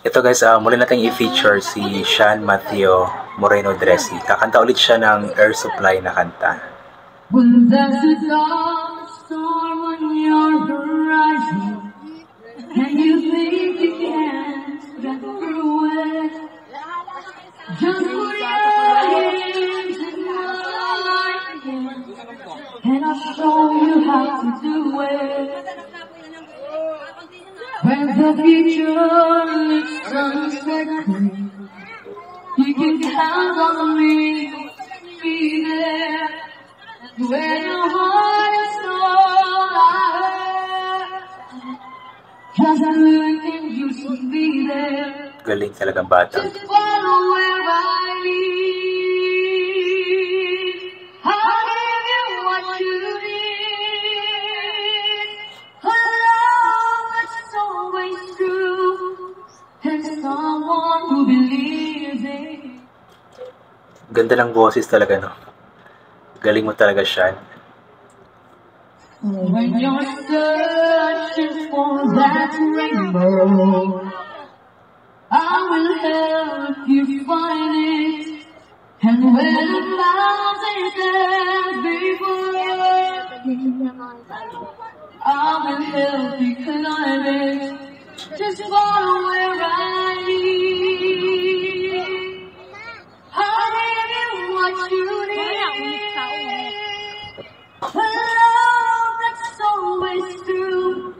Ito guys, muli natin i-feature si Sean Mateo Moreno Dressy. Kakanta ulit siya ng Air Supply na kanta. When there's a dark storm on your horizon, and you think you can't get through it, just put your hands in mine, and I'll show you how to do it. When the future looks uncertain, you can count on me to be there. When your heart is torn, just look and you should be there. Galing talagang bata. Just follow where I lead. I'll give you what you need. A love that's always true, and someone who believes in. Ganda ng boses talaga, no? Galing mo talaga, Sean. When you're searching for that rainbow, I will help you find it. And when the mountain stands before you, I will help you climb it. Just follow where I lead. I'll give you what you need. A love that's always true,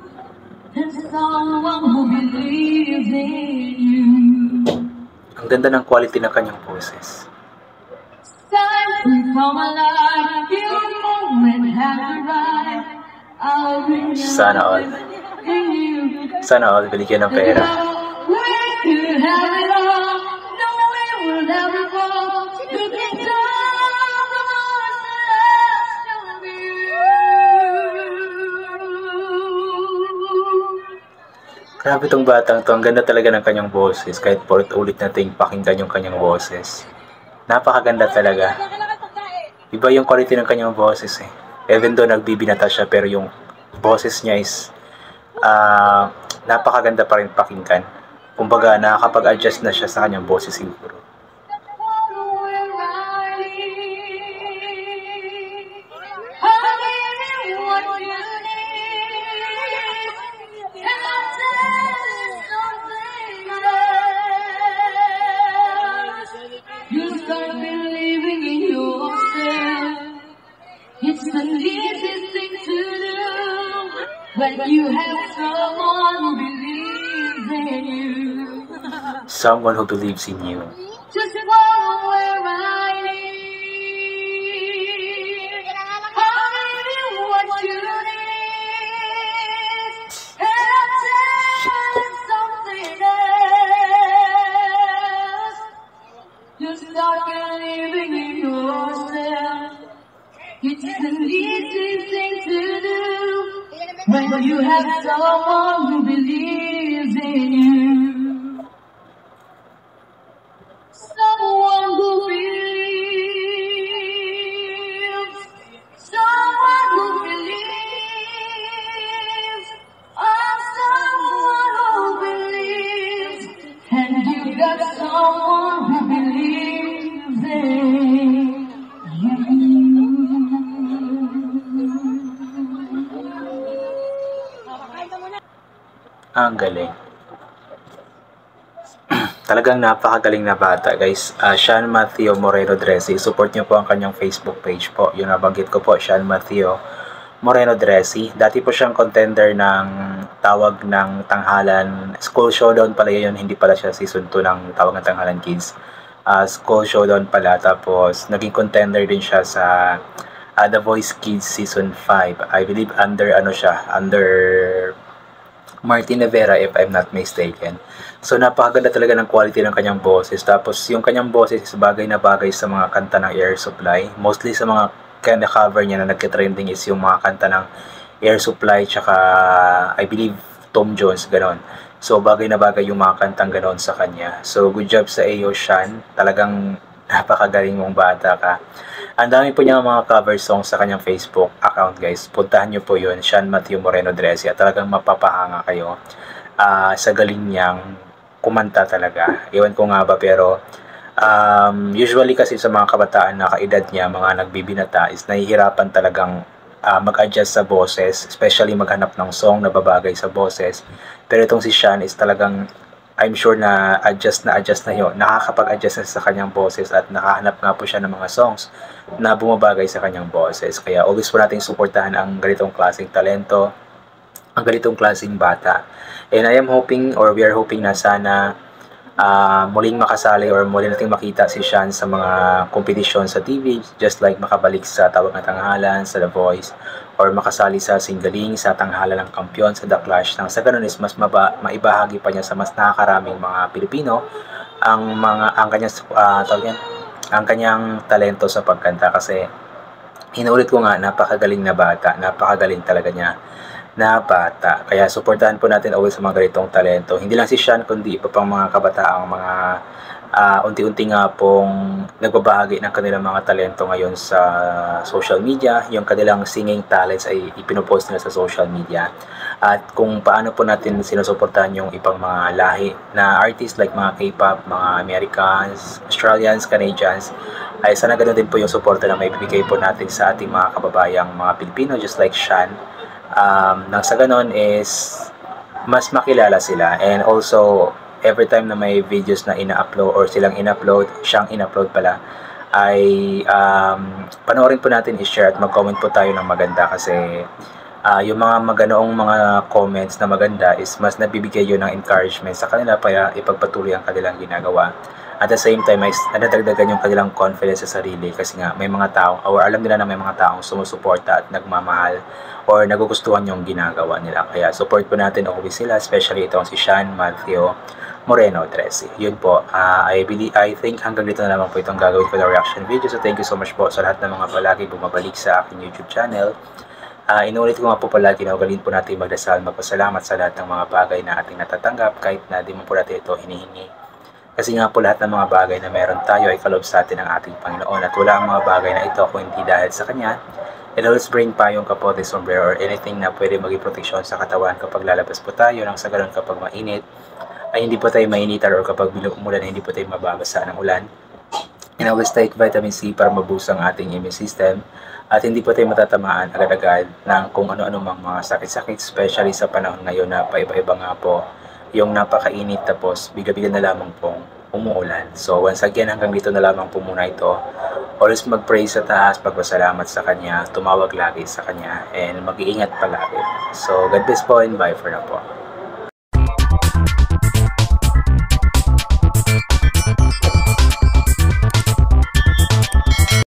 and someone who believes in you. Ang ganda ng quality ng kanyang boses. Time to come alive, you moment have arrived. I'll bring you Sana all. in you. Sana all, binigyan ng pera. We could have it all, no we will never go. You can come from us and Grabe tong batang to. Ang ganda talaga ng kanyang boses. Kahit ulit nating pakinggan yung kanyang boses. Napakaganda talaga. Iba yung quality ng kanyang boses eh. Even though nagbibinata siya, pero yung boses niya is napakaganda pa rin pakinggan. Kumbaga, nakakapag-adjust na siya sa kanyang boses siguro. You start believing in yourself. It's the easiest thing to do when you have someone who believes in you. Someone who believes in you. Just follow where I lead. I'll give you what you need, and I'll tell you something else. You start believing in yourself. It's an easy thing to do when you have someone who believes in you. Someone who believes. Someone who believes. I'm someone who believes. And you got someone who believes in you. Ang galing. Talagang napakagaling na bata, guys. Sean Mateo Moreno Dressy. Support niyo po ang kanyang Facebook page po. Yung nabanggit ko po, Sean Mateo Moreno Dressy. Dati po siyang contender ng Tawag ng Tanghalan. School Showdown pala yun. Hindi pala siya season 2 ng Tawag ng Tanghalan Kids. School Showdown pala. Tapos, naging contender din siya sa The Voice Kids Season 5. I believe under Martin Rivera, if I'm not mistaken. So, napakaganda talaga ng quality ng kanyang boses. Tapos, yung kanyang boses is bagay na bagay sa mga kanta ng Air Supply. Mostly sa mga cover niya na nagka-trending is yung mga kanta ng Air Supply, tsaka I believe Tom Jones, ganon. So, bagay na bagay yung mga kantang ganon sa kanya. So, good job sa iyo, Sean. Talagang napakagaling mong bata ka. Ang dami po niya mga cover songs sa kanyang Facebook account, guys. Puntahan nyo po yun, Sean Mateo Moreno Dressy. At talagang mapapahanga kayo sa galing niyang kumanta talaga. Iwan ko nga ba, pero usually kasi sa mga kabataan na kaedad niya, mga nagbibinata, is nahihirapan talagang mag-adjust sa boses, especially maghanap ng song na babagay sa boses. Pero itong si Sean is talagang, I'm sure na adjust na yun. Nakakapag-adjust na sa kanyang boses at nakahanap nga po siya ng mga songs na bumabagay sa kanyang boses. Kaya always po natin suportahan ang ganitong klaseng talento, ang ganitong klaseng bata. And I am hoping, or we are hoping na sana muling makasali or muli nating makita si Sean sa mga kompetisyon sa TV, just like makabalik sa Tawag na Tanghalan, sa The Voice, or makasali sa Singaling, sa Tanghalan ng Kampiyon, sa The Clash, nang sa ganun is mas maibahagi pa niya sa mas nakakaraming mga Pilipino ang kanyang ang kanyang talento sa pagkanta. Kasi inuulit ko nga, napakagaling na bata, napakagaling talaga niya na bata. Kaya suportahan po natin always sa mga ganitong talento. Hindi lang si Sean, kundi iba pang mga kabataang mga unti-unti nga pong nagbabahagi ng kanilang mga talento ngayon sa social media. Yung kanilang singing talents ay ipinopost nila sa social media. At kung paano po natin sinusuportahan yung ibang mga lahi na artists like mga K-pop, mga Americans, Australians, Canadians, ay sana ganoon din po yung suporta na may bibigay po natin sa ating mga kababayang mga Pilipino, just like Sean. Nang sa ganon is mas makilala sila, and also every time na may videos na ina-upload or siyang in-upload pala, ay panoorin po natin, i-share at mag-comment po tayo ng maganda. Kasi yung mga maganoong mga comments na maganda is mas nabibigay yun ng encouragement sa kanila para ipagpatuloy ang kanilang ginagawa. At the same time, ay nadagdagan yung kanilang confidence sa sarili, kasi nga may mga tao, or alam nila na may mga taong sumusuporta at nagmamahal or nagugustuhan yung ginagawa nila. Kaya support po natin always sila, especially itong si Sean Matthew Moreno Tresi. Yun po, I think hanggang dito na naman po itong gagawin ko na reaction video. So thank you so much po sa lahat ng mga palagi bumabalik sa aking YouTube channel. Inuulit ko nga po palagi na ugalin po natin magdasal, magpasalamat sa lahat ng mga bagay na ating natatanggap, kahit na di mo po natin ito hinihingi. Kasi nga po lahat ng mga bagay na meron tayo ay kaloob sa atin ng ating Panginoon, at wala ang mga bagay na ito kung hindi dahil sa Kanya. And always bring payong, kapote, sombrero, or anything na pwede maging proteksyon sa katawan kapag lalabas po tayo, nang sa ganun kapag mainit ay hindi po tayo mainitan, or kapag umulan ay hindi po tayo mababasa ng ulan. And always take vitamin C para maboost ang ating immune system, at hindi po tayo matatamaan agad-agad ng kung ano-ano mga sakit-sakit, especially sa panahon ngayon na paiba-iba nga po yung napakainit, tapos bigla-bigla na lamang pong umuulan. So once again, hanggang dito na lamang po muna ito. Always mag-pray sa taas, magpasalamat sa Kanya, tumawag lagi sa Kanya, and mag-iingat palagi. So God bless po, and bye for now po.